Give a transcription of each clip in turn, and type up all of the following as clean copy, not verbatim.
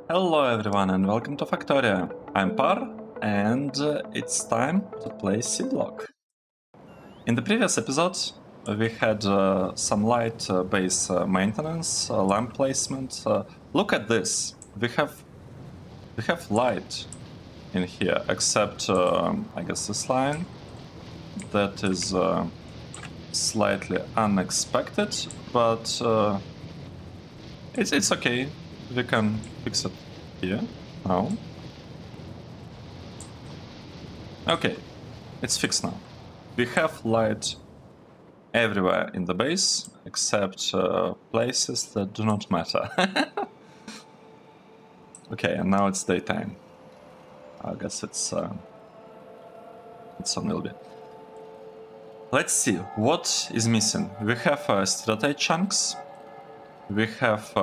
Hello everyone and welcome to Factorio. I'm Par and it's time to play Seablock. In the previous episodes we had some light base maintenance, lamp placement. Look at this. We have light in here, except I guess this line that is slightly unexpected, but it's okay. We can fix it here now. Okay, it's fixed now. We have light everywhere in the base, except places that do not matter. Okay, and now it's daytime. I guess it's on a little bit. Let's see, what is missing? We have steatite chunks. We have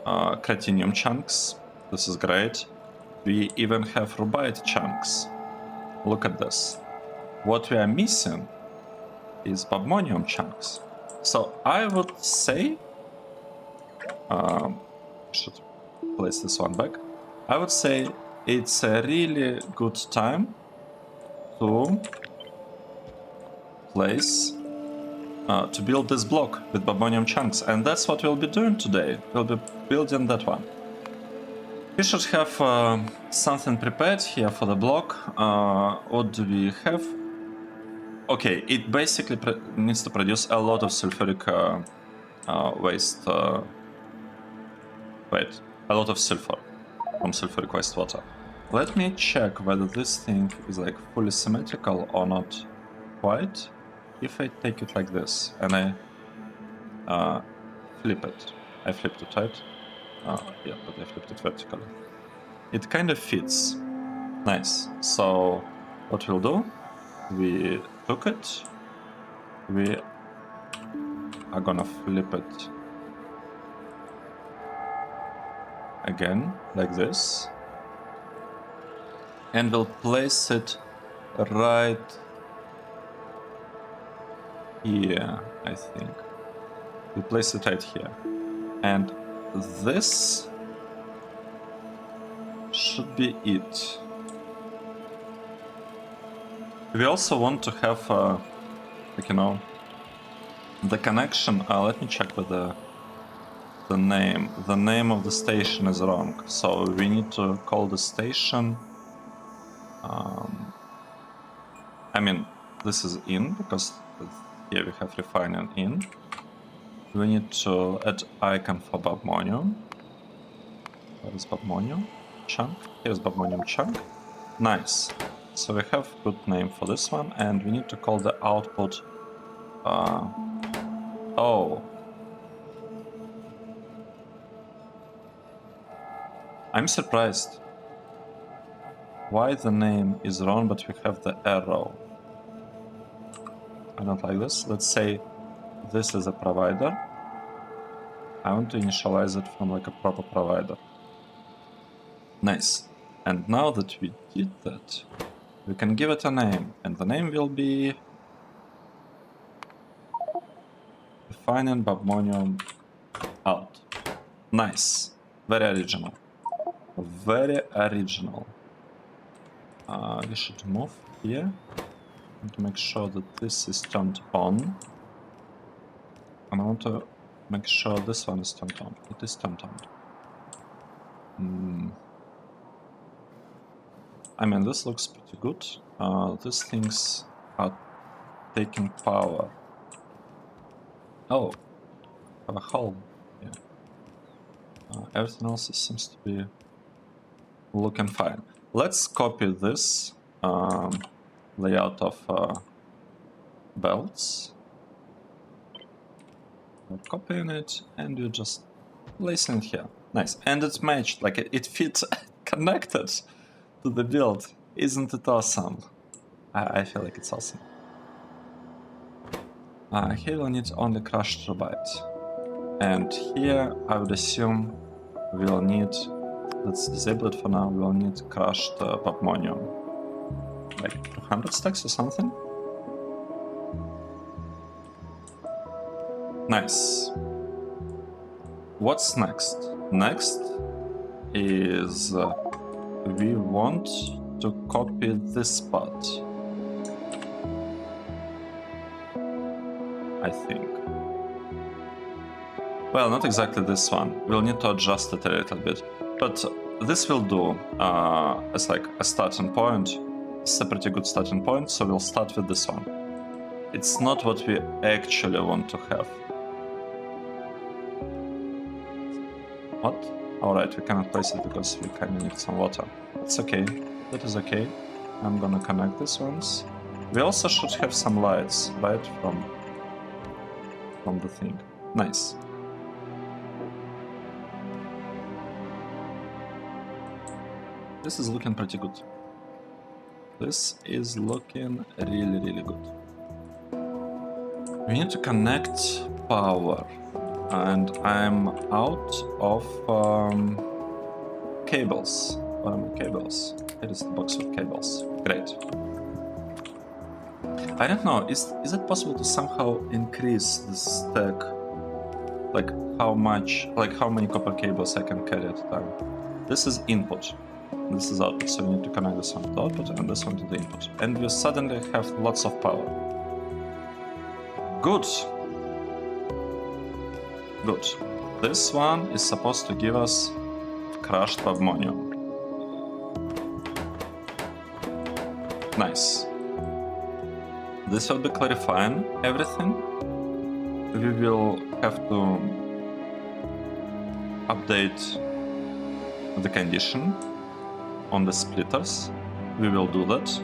cretinium chunks. This is great. We even have rubite chunks. Look at this. What we are missing is BOBMONIUM chunks. So I would say, should place this one back. I would say it's a really good time to place, to build this block with BOBMONIUM chunks, and that's what we'll be doing today. We'll be building that one. We should have something prepared here for the block. What do we have? Okay, it basically needs to produce a lot of sulfuric waste. Wait, a lot of sulfur from sulfuric wastewater. Let me check whether this thing is like fully symmetrical or not quite. If I take it like this and I flip it, I flipped it, right? Yeah, but I flipped it vertically. It kind of fits. Nice. So what we'll do, we took it, we are gonna flip it again, like this, and we'll place it right here, I think. We place it right here. And this should be it. We also want to have, like, you know, the connection. Let me check whether the name of the station is wrong. So we need to call the station. I mean, this is in because here we have refining in. We need to add icon for BOBMONIUM. Where is BOBMONIUM? Chunk. Here's BOBMONIUM chunk. Nice. So we have good name for this one, and we need to call the output. Oh. I'm surprised. Why the name is wrong, but we have the arrow. I don't like this. Let's say this is a provider. I want to initialize it from like a proper provider. Nice. And now that we did that, we can give it a name, and the name will be Defining BOBMONIUM out. Nice. Very original. Very original. We should move here and to make sure that this is turned on. And I want to make sure this one is turned on. It is turned on. I mean, this looks pretty good. These things are taking power. Oh, have a hole. Yeah. Everything else seems to be looking fine. Let's copy this layout of belts. We're copying it, and you just placing it here. Nice, and it's matched, like it fits connected to the build. Isn't it awesome? I feel like it's awesome. Here we'll need only crushed rubite. And here I would assume we'll need, let's disable it for now, we'll need crushed BOBMONIUM. Like 200 stacks or something? Nice. What's next? Next is we want to copy this part, I think. Well, not exactly this one. We'll need to adjust it a little bit. But this will do as like a starting point. It's a pretty good starting point, so we'll start with this one. It's not what we actually want to have. What? Alright, we cannot place it because we kind of need some water. It's okay. That is okay. I'm gonna connect these ones. We also should have some lights, right, from the thing. Nice. This is looking pretty good. This is looking really, really good. We need to connect power. And I'm out of cables. What are my cables? Here is the box with cables. Great. I don't know, is it possible to somehow increase the stack? Like how many copper cables I can carry at a time? This is input. This is output, so we need to connect this one to the output and this one to the input. And we suddenly have lots of power. Good. Good. This one is supposed to give us crushed BOBMONIUM. Nice. This will be clarifying everything. We will have to update the condition on the splitters. We will do that.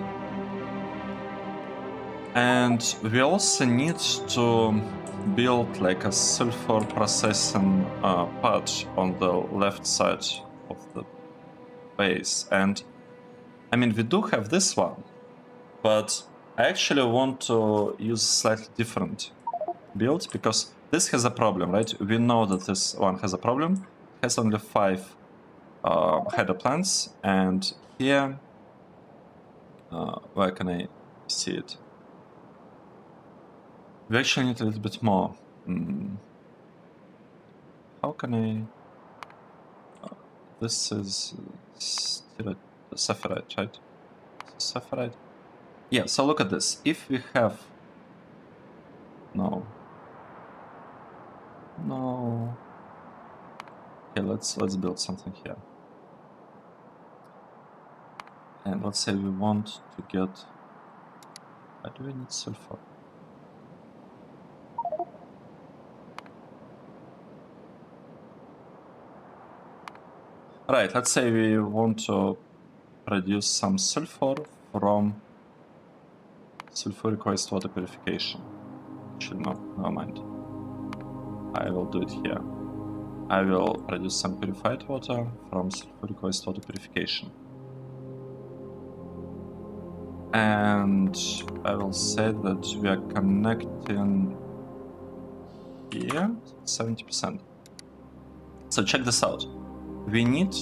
And we also need to build like a sulfur processing part on the left side of the base. And I mean, we do have this one, but I actually want to use slightly different build because this has a problem, right? We know that this one has a problem. It has only 5 header plants, and here, where can I see it? We actually need a little bit more. How can I? This is still a sapphirite, right? Sapphirite. Yeah. So look at this. If we have no. Okay, let's build something here. And let's say we want to get. Why do we need sulfur? Right, let's say we want to produce some sulfur from sulfuric wastewater purification. Actually, no, never mind. I will do it here. I will produce some purified water from sulfuric wastewater purification. And I will say that we are connecting here 70%. So check this out. We need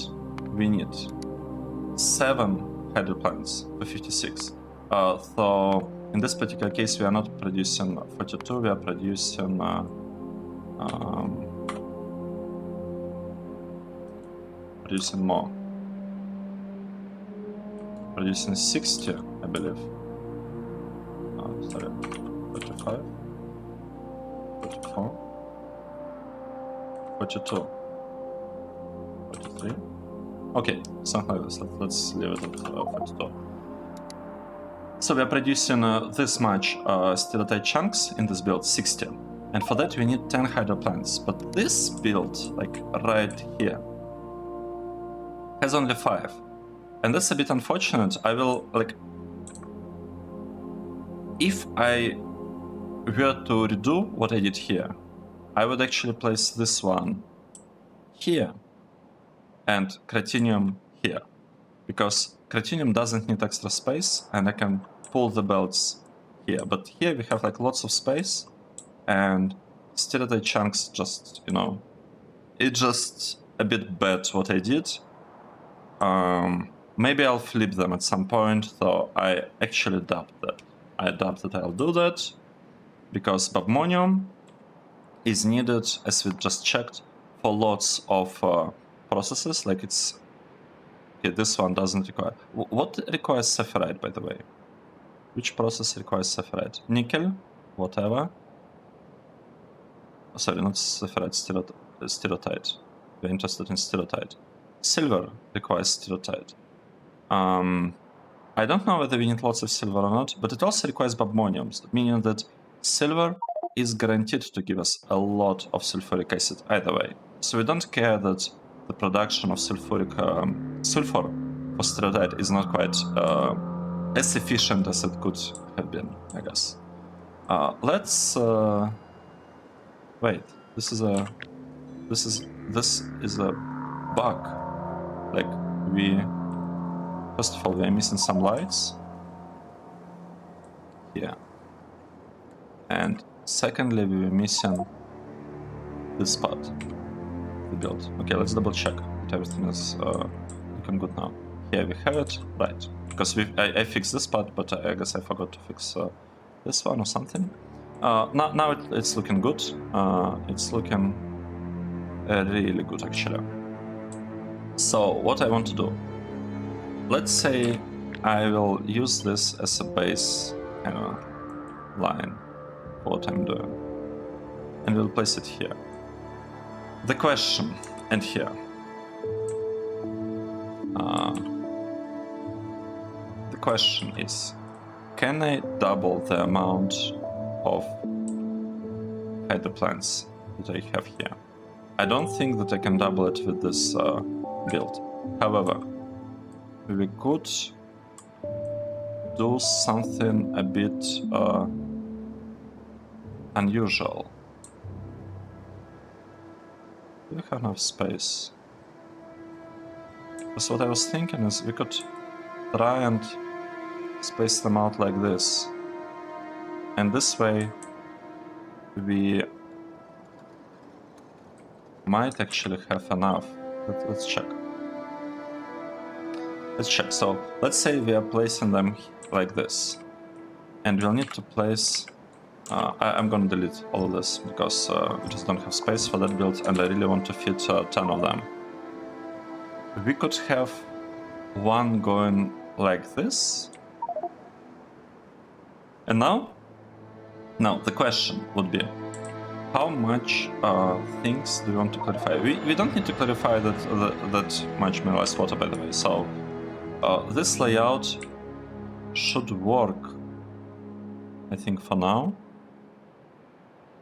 7 header plants for 56. So in this particular case, we are not producing 42. We are producing more. Producing 60, I believe. Sorry, 45, 44, 42. 43. Okay, something like this. Let's leave it at 42. So we are producing this much stilotite chunks in this build, 60. And for that we need 10 hydro plants. But this build, like right here, has only 5. And that's a bit unfortunate. I will, like, if I were to redo what I did here, I would actually place this one here and Cratinium here, because Cratinium doesn't need extra space and I can pull the belts here. But here we have like lots of space and stilotite chunks just, you know, it's just a bit bad what I did. Maybe I'll flip them at some point, though I actually doubt that. I doubt that I'll do that, because BOBMONIUM is needed, as we just checked, for lots of processes, like it's... Okay, this one doesn't require... What requires sapphirite, by the way? Which process requires sapphirite? Nickel, whatever. Oh, sorry, not sapphirite, stirotite. We're interested in stirotite. Silver requires stirotite. I don't know whether we need lots of silver or not, but it also requires BOBMONIUM, meaning that silver is guaranteed to give us a lot of sulfuric acid either way. So we don't care that the production of sulfur for stirotite is not quite as efficient as it could have been, I guess. Let's wait. This is a bug. Like first of all, we're missing some lights here, and secondly, we're missing this part, the build. Okay, let's double check that everything is looking good now. Here we have it, right? Because I fixed this part, but I guess I forgot to fix this one or something. Now it's looking good. It's looking really good, actually. So what I want to do, let's say I will use this as a base line for what I'm doing, and we'll place it here. The question, and here, the question is, can I double the amount of hydroplants that I have here? I don't think that I can double it with this build. However, we could do something a bit unusual. Do we have enough space? Because what I was thinking is we could try and space them out like this. And this way we might actually have enough. Let's check. Let's check. So let's say we are placing them like this, and we'll need to place... I'm gonna delete all of this because we just don't have space for that build, and I really want to fit 10 of them. We could have one going like this. And now the question would be, how much things do we want to clarify? We don't need to clarify that much mineralized water, by the way. So this layout should work, I think, for now.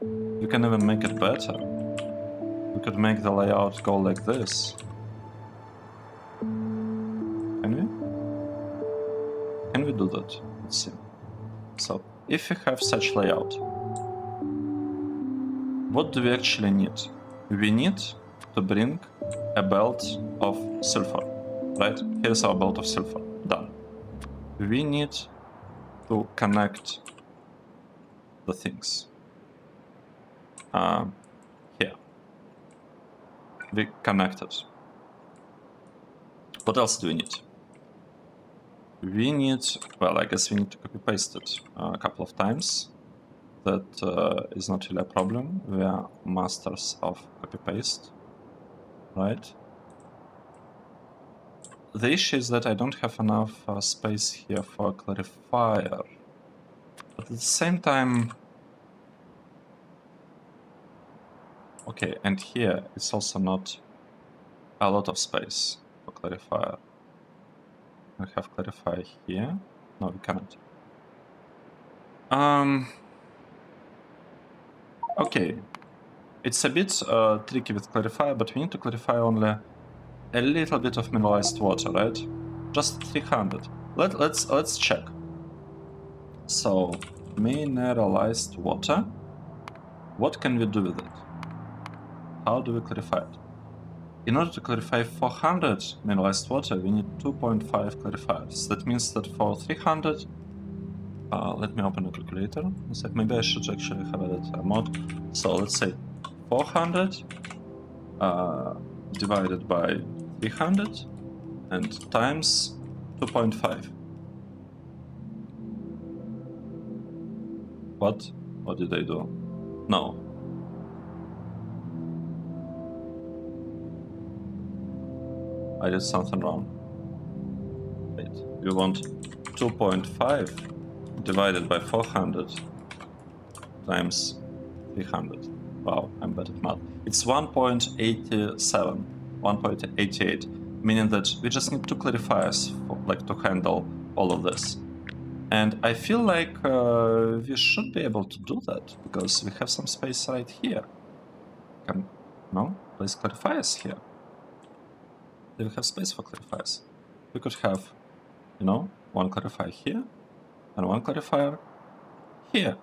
We can even make it better. We could make the layout go like this. Can we? Can we do that? Let's see. So if we have such layout, what do we actually need? We need to bring a belt of sulfur, right? Here's our belt of sulfur, done. We need to connect the things. Here. We connected. What else do we need? We need, well, I guess we need to copy paste it a couple of times. That is not really a problem. We are masters of copy paste, right? The issue is that I don't have enough space here for a clarifier. But at the same time... Okay, and here it's also not a lot of space for clarifier. I have clarifier here. No, we cannot. Okay, it's a bit tricky with clarifier, but we need to clarify only a little bit of mineralized water, right? Just 300. Let's check. So, mineralized water. What can we do with it? How do we clarify it? In order to clarify 400 mineralized water, we need 2.5 clarifiers. That means that for 300, let me open a calculator. Maybe I should actually have a mod. So let's say 400 divided by 300 and times 2.5. What? What did I do? No. I did something wrong. Wait, we want 2.5 divided by 400 times 300. Wow, I'm bad at math. It's 1.87, 1.88, meaning that we just need two clarifiers to handle all of this. And I feel like we should be able to do that because we have some space right here. Can place clarifiers here. Do we have space for clarifiers? We could have, one clarifier here and one clarifier here.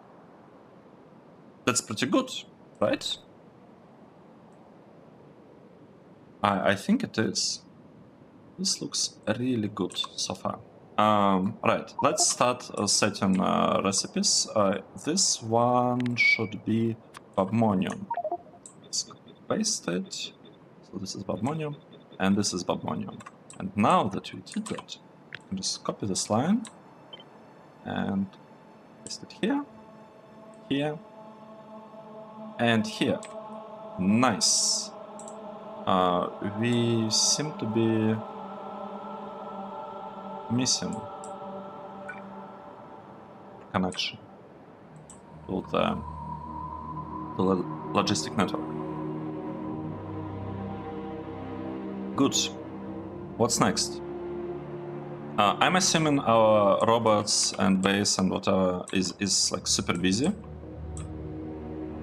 That's pretty good, right? I think it is. This looks really good so far. Right, let's start setting recipes. This one should be BOBMONIUM. Let's paste it. So this is BOBMONIUM, and this is BOBMONIUM. And now that we did that, we can just copy this line and paste it here, here, and here. Nice. We seem to be missing connection to the logistic network. Good. What's next? I'm assuming our robots and base and whatever is like super busy.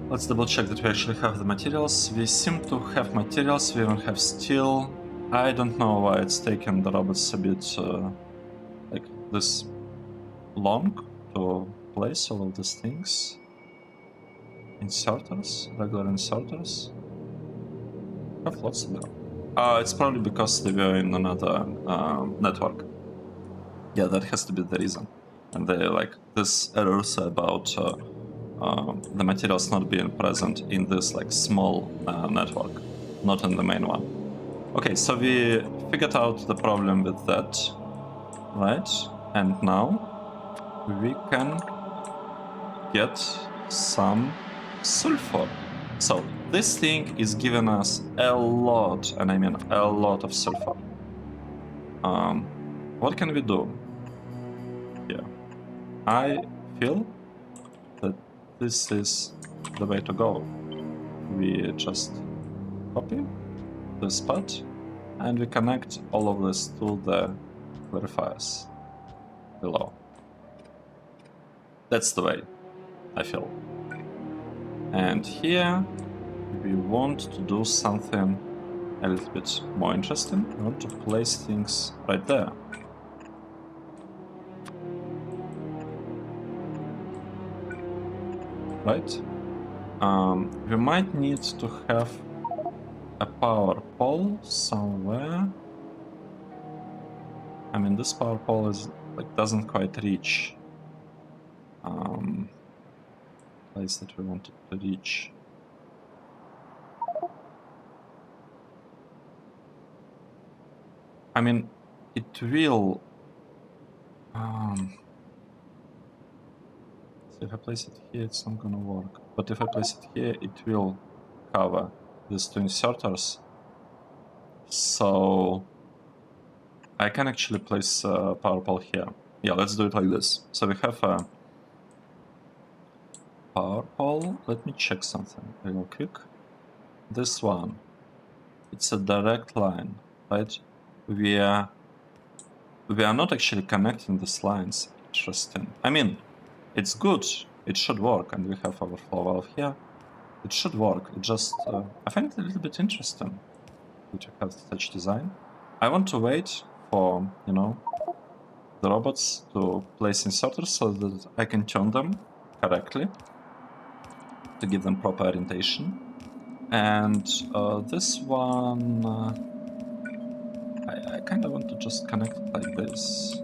Let's double check that we actually have the materials. We seem to have materials, we don't have steel. I don't know why it's taken the robots a bit like this long to place all of these things. Inserters, regular inserters. I have lots of them. It's probably because they were in another network. Yeah, that has to be the reason. And they like this errors about the materials not being present in this like small network, not in the main one. Okay, so we figured out the problem with that, right? And now we can get some sulfur. So this thing is giving us a lot, and I mean a lot of sulfur. What can we do here? I feel that this is the way to go. We just copy this spot and we connect all of this to the clarifiers below. That's the way, I feel. And here we want to do something a little bit more interesting. We want to place things right there. Right? We might need to have a power pole somewhere. I mean, this power pole is like doesn't quite reach place that we wanted to reach. I mean, it will. So if I place it here, it's not gonna work. But if I place it here, it will cover these two inserters. So I can actually place a power pole here. Yeah, let's do it like this. So we have a power pole. Let me check something real quick. This one, it's a direct line, right? We are not actually connecting these lines. Interesting. I mean, it's good. It should work, and we have our flow valve here. It should work. It just I find it a little bit interesting to have such design. I want to wait for the robots to place inserters so that I can turn them correctly to give them proper orientation. And this one, I kind of want to just connect it like this.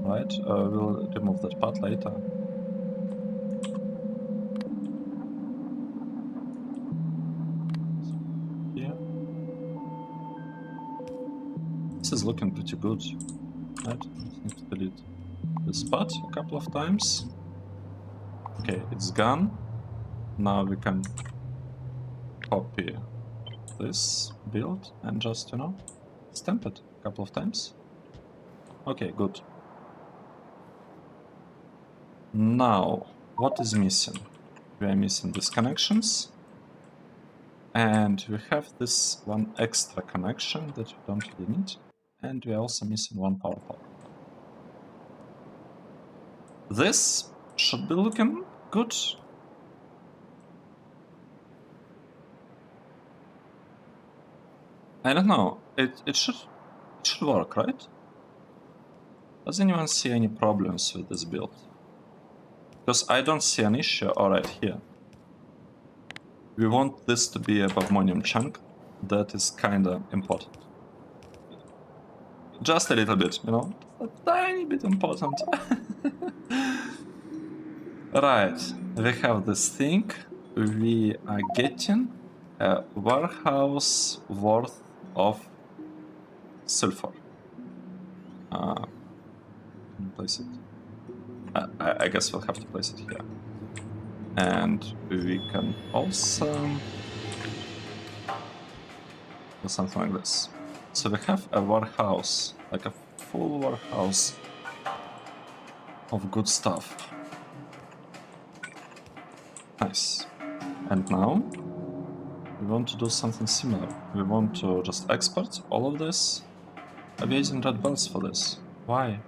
Right? We'll remove that part later. Here. This is looking pretty good. Right? Just need to delete this part a couple of times. Okay, it's gone. Now we can copy this build and just, you know, stamp it a couple of times. Okay, good. Now, what is missing? We are missing these connections. And we have this one extra connection that we don't really need. And we are also missing one power pole. This should be looking good. I don't know. It should work, right? Does anyone see any problems with this build? Because I don't see an issue. Alright, here. We want this to be a BOBMONIUM chunk. That is kinda important. Just a little bit, you know? A tiny bit important. Right, we have this thing. We are getting a warehouse worth of sulfur. Place it. I guess we'll have to place it here. And we can also do something like this. So we have a warehouse, like a full warehouse of good stuff. Nice. And now we want to do something similar. We want to just export all of this. Are we using red belts for this? Why?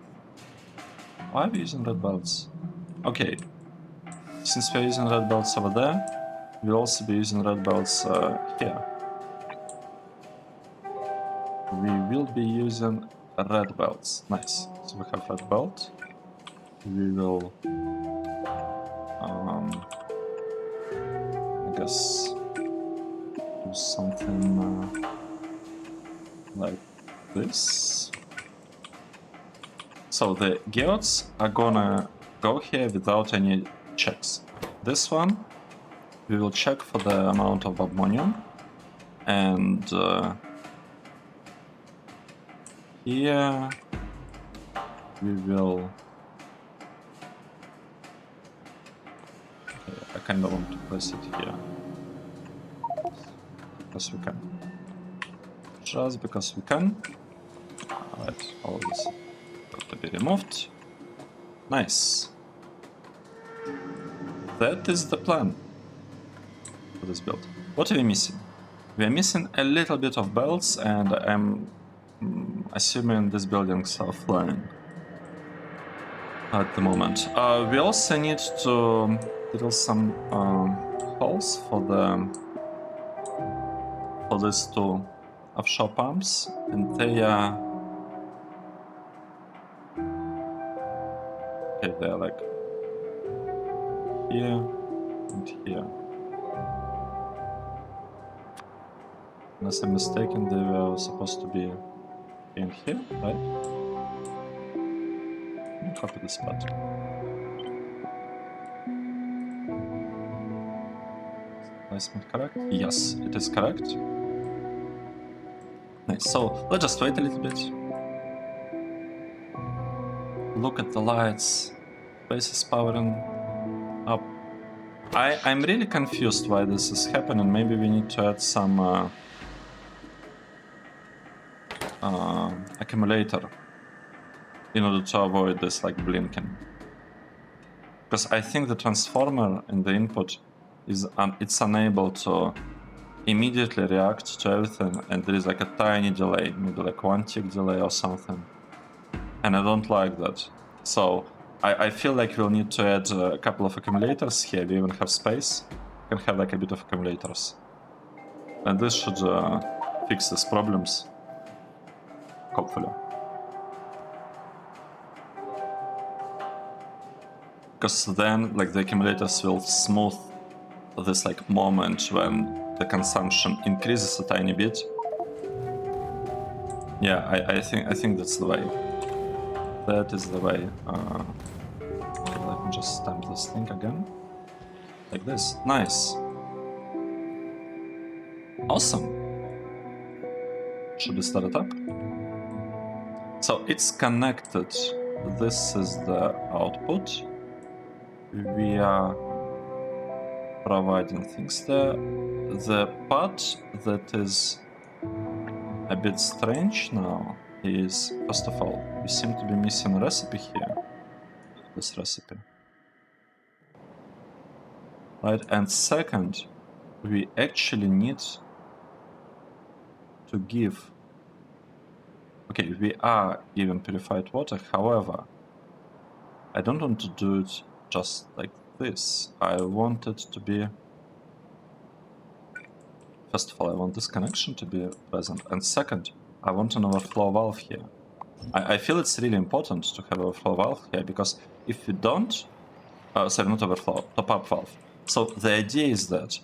Why are we using red belts? Okay. Since we're using red belts over there, we'll also be using red belts here. We will be using red belts. Nice. So we have red belt. We will I guess do something like this. So the geodes are gonna go here without any checks. This one we will check for the amount of BOBMONIUM, and here we will. Okay, I kind of want to place it here because we can. Just because we can. Alright, all of this got to be removed. Nice. That is the plan for this build. What are we missing? We are missing a little bit of belts, and I'm assuming these buildings are flying at the moment. We also need to drill some holes for these two offshore pumps, and they are okay. They're like here and here. Unless I'm mistaken, they were supposed to be in here, right? Let me copy this spot. Placement correct? Yes, it is correct. Nice. So let's just wait a little bit. Look at the lights. Base is powering up. I'm really confused why this is happening. Maybe we need to add some accumulator in order to avoid this like blinking. Because I think the transformer in the input is it's unable to immediately react to everything, and there is like a tiny delay, maybe like 1 tick delay or something. And I don't like that. So I feel like we'll need to add a couple of accumulators here. We even have space. We can have like a bit of accumulators. And this should fix these problems. Hopefully. Because then like the accumulators will smooth this like moment when the consumption increases a tiny bit. Yeah, I think that's the way. That is the way. Okay, let me just stamp this thing again. Like this. Nice. Awesome. Should we start it up? So it's connected. This is the output. We are providing things there. The part that is a bit strange now is, first of all, we seem to be missing a recipe here. This recipe. Right, and second, we actually need to give... Okay, we are giving purified water, however, I don't want to do it just like this. I want it to be... First of all, I want this connection to be present, and second, I want an overflow valve here. I feel it's really important to have overflow valve here, because if we don't... sorry, not overflow, top-up valve. So the idea is that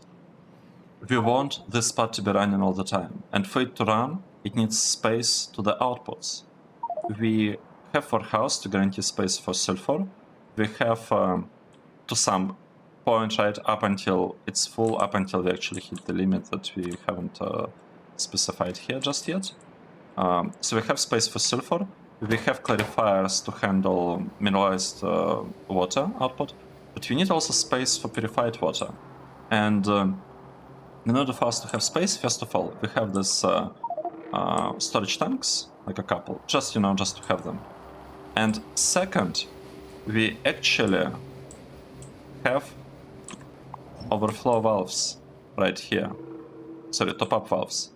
we want this part to be running all the time, and for it to run, it needs space to the outputs. We have for house to guarantee space for sulfur. We have to some point, right, up until it's full, up until we actually hit the limit that we haven't specified here just yet. So we have space for sulfur. We have clarifiers to handle mineralized water output, but we need also space for purified water. And in order for us to have space, first of all, we have this storage tanks, like a couple, just, you know, just to have them. And second, we actually have overflow valves right here. Sorry, top-up valves.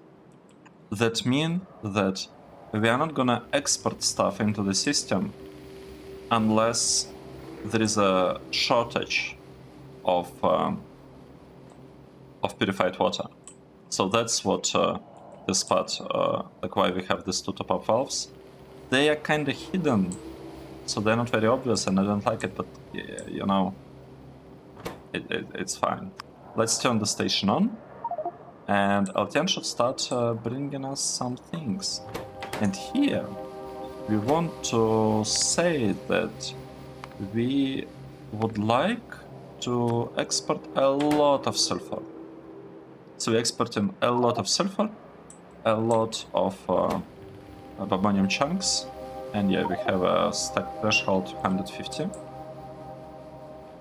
That mean that we are not gonna export stuff into the system unless there is a shortage of purified water. So that's what this part, like why we have these two top-up valves. They are kind of hidden, so they're not very obvious, and I don't like it, but you know, it's fine. Let's turn the station on, and Altian should start bringing us some things. And here, we want to say that we would like to export a lot of sulfur. So we're exporting a lot of sulfur, a lot of BOBMONIUM chunks, and yeah, we have a stack threshold 150,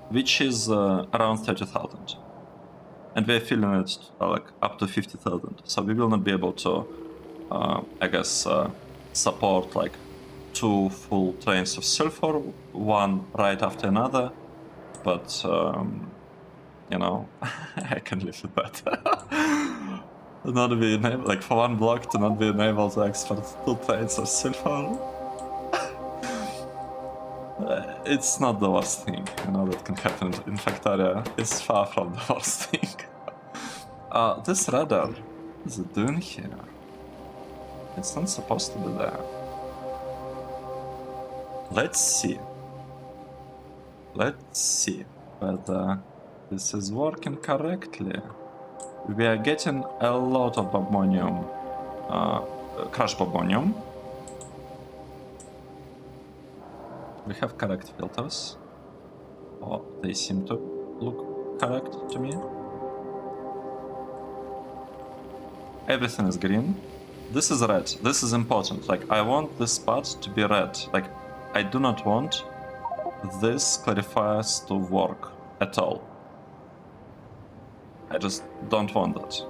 which is around 30,000. And we're filling it like up to 50,000. So we will not be able to, I guess, support like 2 full trains of sulfur, one right after another, but you know, I can live with that. Not be enabled, like for one block to not be able to export 2 trains of sulfur. It's not the worst thing, you know, that can happen in Factorio. It's far from the worst thing. This radar, what is it doing here? It's not supposed to be there. Let's see. Let's see whether this is working correctly. We are getting a lot of BOBMONIUM, crushed BOBMONIUM. We have correct filters. Oh, they seem to look correct to me. Everything is green. This is red. This is important. Like, I want this part to be red. Like, I do not want this clarifiers to work at all. I just don't want that.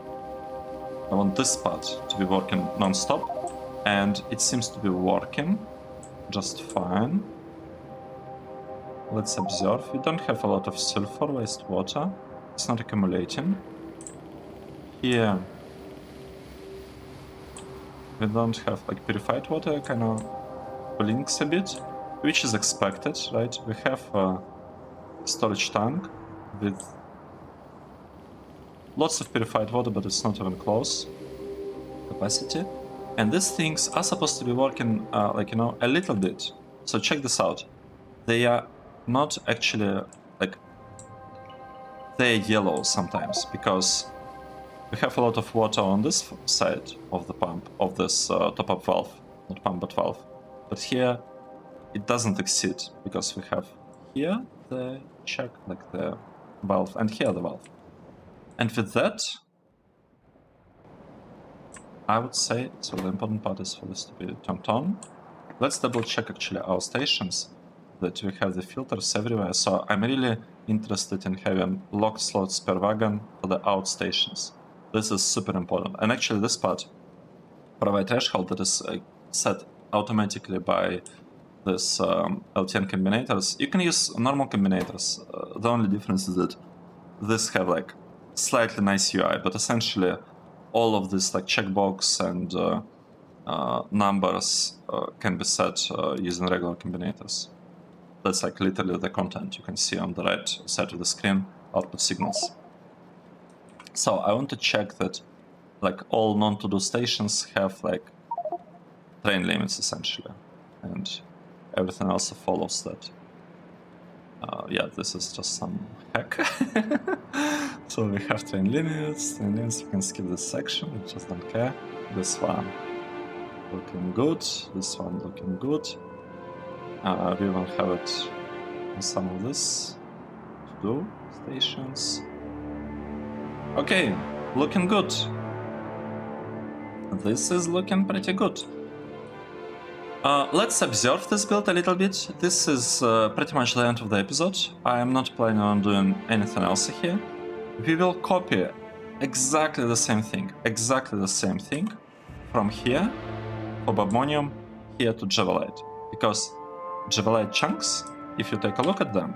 I want this part to be working non-stop, and it seems to be working just fine. Let's observe. We don't have a lot of sulfur wastewater. It's not accumulating. Here we don't have like purified water, kind of blinks a bit, which is expected, right? We have a storage tank with lots of purified water, but it's not even close capacity. And these things are supposed to be working, like, you know, a little bit. So check this out. They are not actually, like, they're yellow sometimes, because we have a lot of water on this side of the pump, of this top-up valve. Not pump, but valve. But here, it doesn't exceed, because we have here the check, like the valve, and here the valve. And with that, I would say, so the important part is for this to be turned on. Let's double check actually our stations, that we have the filters everywhere. So I'm really interested in having locked slots per wagon for the out stations. This is super important. And actually this part, provide threshold that is set automatically by this LTN combinators. You can use normal combinators. The only difference is that this have like slightly nice UI, but essentially all of this like checkbox and numbers can be set using regular combinators. That's like literally the content you can see on the right side of the screen, output signals. So I want to check that like all non-to-do stations have like train limits essentially, and everything else follows that. Yeah, this is just some hack. So we have train limits, we can skip this section, we just don't care. This one looking good, this one looking good. We won't have it in some of this to-do stations. Okay, looking good. This is looking pretty good. Let's observe this build a little bit. This is pretty much the end of the episode. I am not planning on doing anything else here. We will copy exactly the same thing from here for BOBMONIUM here to Javelite. Because Javelite chunks, if you take a look at them,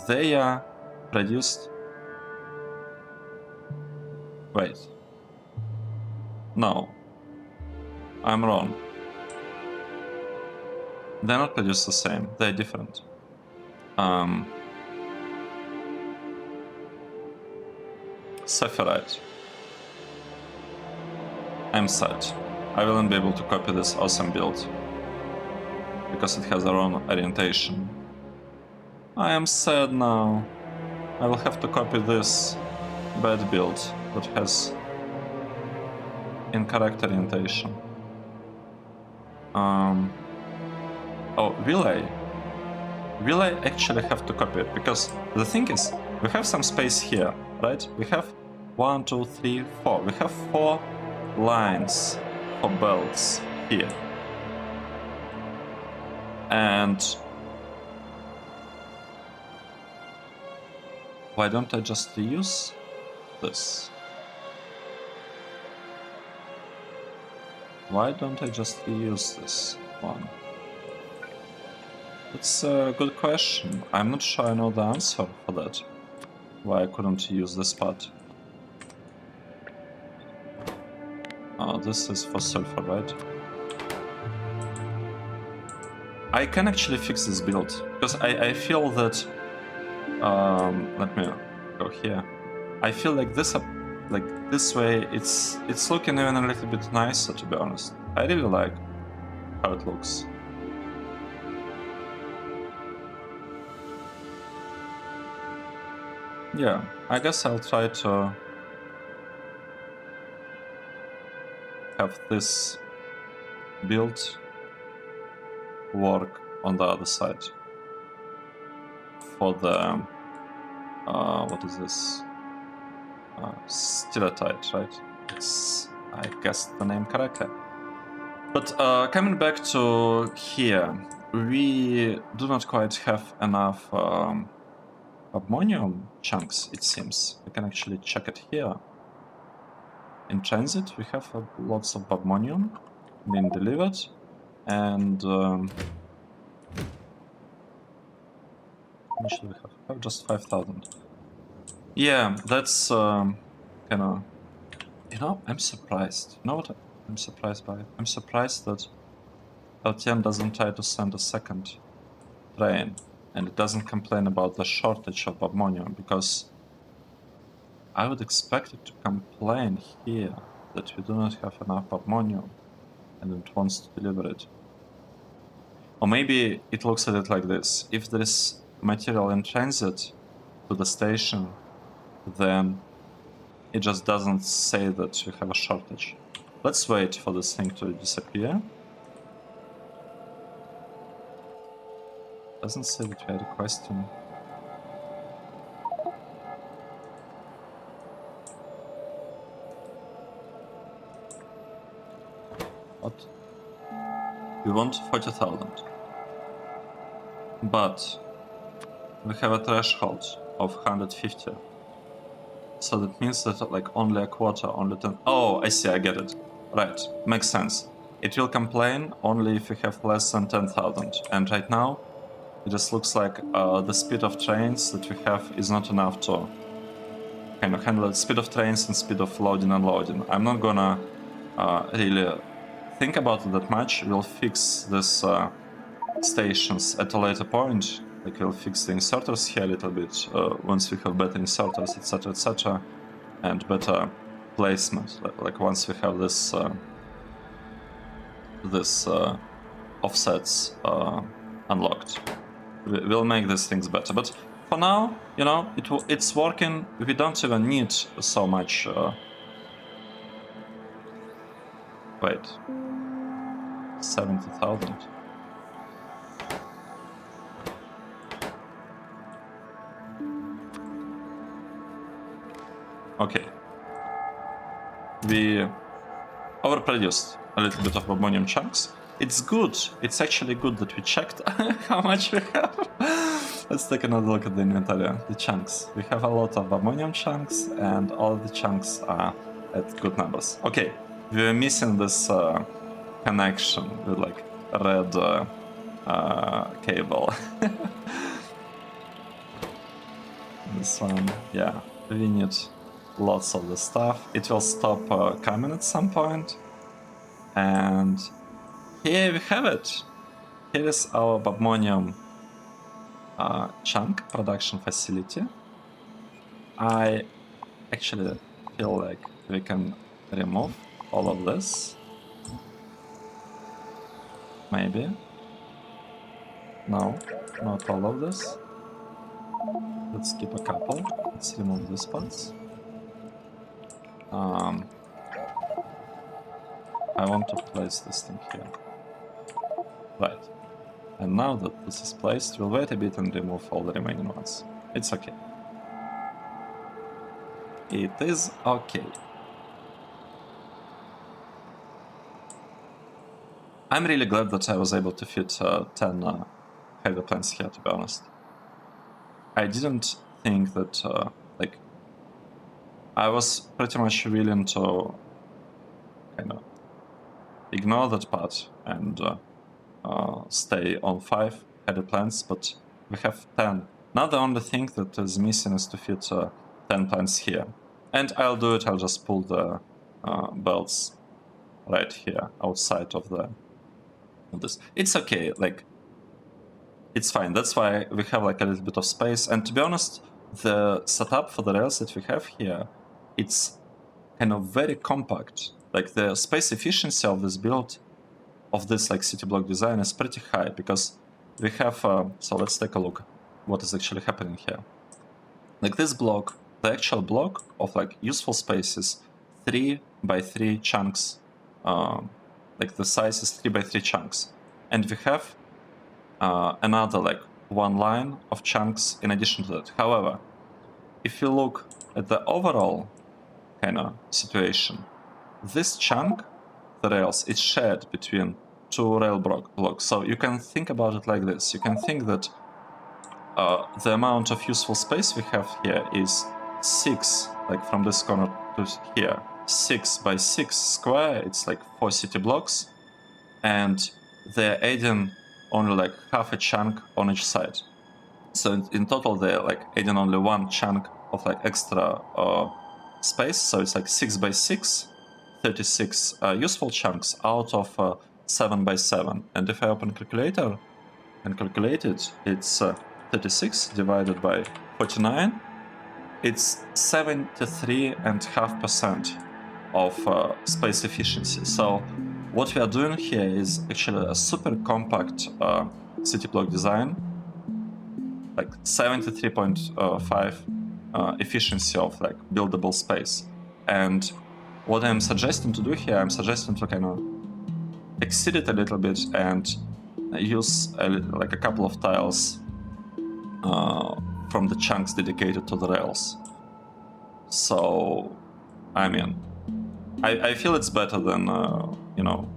they are produced... Wait. No. I'm wrong. They're not produced the same, they're different. Sephirite. I'm sad. I won't be able to copy this awesome build because it has their own orientation. I am sad now. I will have to copy this bad build that has incorrect orientation. Oh, will I? Will I actually have to copy it? Because the thing is, we have some space here, right? We have 1, 2, 3, 4. We have 4 lines for belts here. And why don't I just reuse this? Why don't I just reuse this one? That's a good question. I'm not sure I know the answer for that. Why I couldn't use this part. Oh, this is for sulfur, right? I can actually fix this build, because I feel that... let me go here. I feel like this way, it's looking even a little bit nicer, to be honest. I really like how it looks. Yeah, I guess I'll try to have this build work on the other side for the what is this? Stilotite, right? It's, I guess, the name correctly. But coming back to here, we do not quite have enough BOBMONIUM chunks, it seems. We can actually check it here. In transit, we have lots of BOBMONIUM being delivered, and how much do we have? We have just 5,000. Yeah, that's kind of... You know, I'm surprised. You know what I'm surprised by? I'm surprised that LTN doesn't try to send a second train, and it doesn't complain about the shortage of BOBMONIUM, because I would expect it to complain here that we do not have enough BOBMONIUM and it wants to deliver it. Or maybe it looks at it like this: if there is material in transit to the station, then it just doesn't say that we have a shortage. Let's wait for this thing to disappear. Doesn't say that we are requesting. What? We want 40,000. But we have a threshold of 150. So that means that like only a quarter, only 10. Oh, I see, I get it. Right, makes sense. It will complain only if we have less than 10,000. And right now, it just looks like the speed of trains that we have is not enough to kind of handle the speed of trains and speed of loading and unloading. I'm not gonna really think about it that much. We'll fix this stations at a later point. Like we'll fix the inserters here a little bit once we have better inserters, etc., and better placement. Like once we have this offsets unlocked, we'll make these things better. But for now, you know, it's working. We don't even need so much. Wait, 70,000. Okay. We overproduced a little bit of BOBMONIUM chunks. It's good. It's actually good that we checked how much we have. Let's take another look at the inventory. The chunks. We have a lot of BOBMONIUM chunks, and all the chunks are at good numbers. Okay, we were missing this connection with like red cable. This one, yeah, we need lots of the stuff. It will stop coming at some point. And here we have it. Here is our BOBMONIUM chunk production facility. I actually feel like we can remove all of this. Maybe. No, not all of this. Let's keep a couple. Let's remove these parts. I want to place this thing here. Right. And now that this is placed, we'll wait a bit and remove all the remaining ones. It's okay. It is okay. I'm really glad that I was able to fit 10 header plants here, to be honest. I didn't think that, like, I was pretty much willing to kind of ignore that part and stay on 5 header plants, but we have 10. Now the only thing that is missing is to fit 10 plants here. And I'll do it, I'll just pull the belts right here outside of this. It's okay, like, it's fine. That's why we have like a little bit of space. And to be honest, the setup for the rails that we have here, it's kind of very compact. Like the space efficiency of this build, of this like city block design is pretty high because we have, so let's take a look what is actually happening here. Like this block, the actual block of like useful space is 3 by 3 chunks. Like the size is 3 by 3 chunks. And we have another like one line of chunks in addition to that. However, if you look at the overall kind of situation, this chunk, the rails, is shared between 2 rail blocks. So you can think about it like this. You can think that the amount of useful space we have here is 6, like from this corner to here, 6 by 6 square. It's like 4 city blocks, and they're adding only like half a chunk on each side. So in total, they're like adding only 1 chunk of like extra space. So it's like 6 by 6, 36 useful chunks out of 7 by 7. And if I open calculator and calculate it, it's 36 divided by 49. It's 73.5% of space efficiency. So what we are doing here is actually a super compact city block design, like 73.5 efficiency of like buildable space. And what I'm suggesting to do here, I'm suggesting to kind of exceed it a little bit and use like a couple of tiles from the chunks dedicated to the rails. So, I mean, I feel it's better than, you know,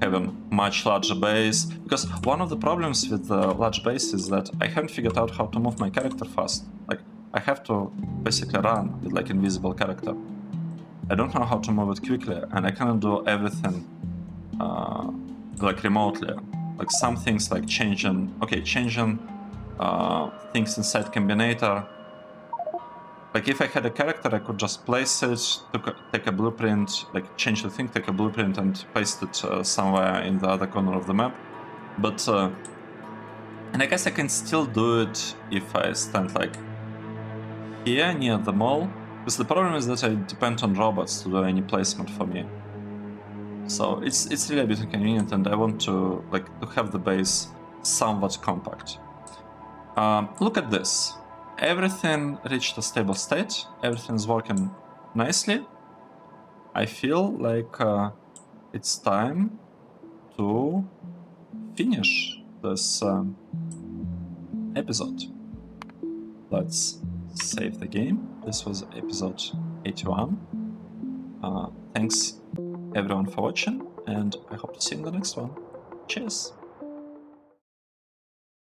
having much larger base, because one of the problems with the large base is that I haven't figured out how to move my character fast. Like, I have to basically run with like invisible character. I don't know how to move it quickly, and I cannot do everything like remotely. Like some things like changing things inside combinator. Like if I had a character, I could just place it, take a blueprint, like change the thing, take a blueprint and paste it somewhere in the other corner of the map. But, and I guess I can still do it if I stand like here near the mall. Because the problem is that I depend on robots to do any placement for me. So it's really a bit inconvenient, and I want to have the base somewhat compact. Look at this. Everything reached a stable state. Everything's working nicely. I feel like it's time to finish this episode. Let's save the game. This was episode 81. Thanks everyone for watching, and I hope to see you in the next one. Cheers!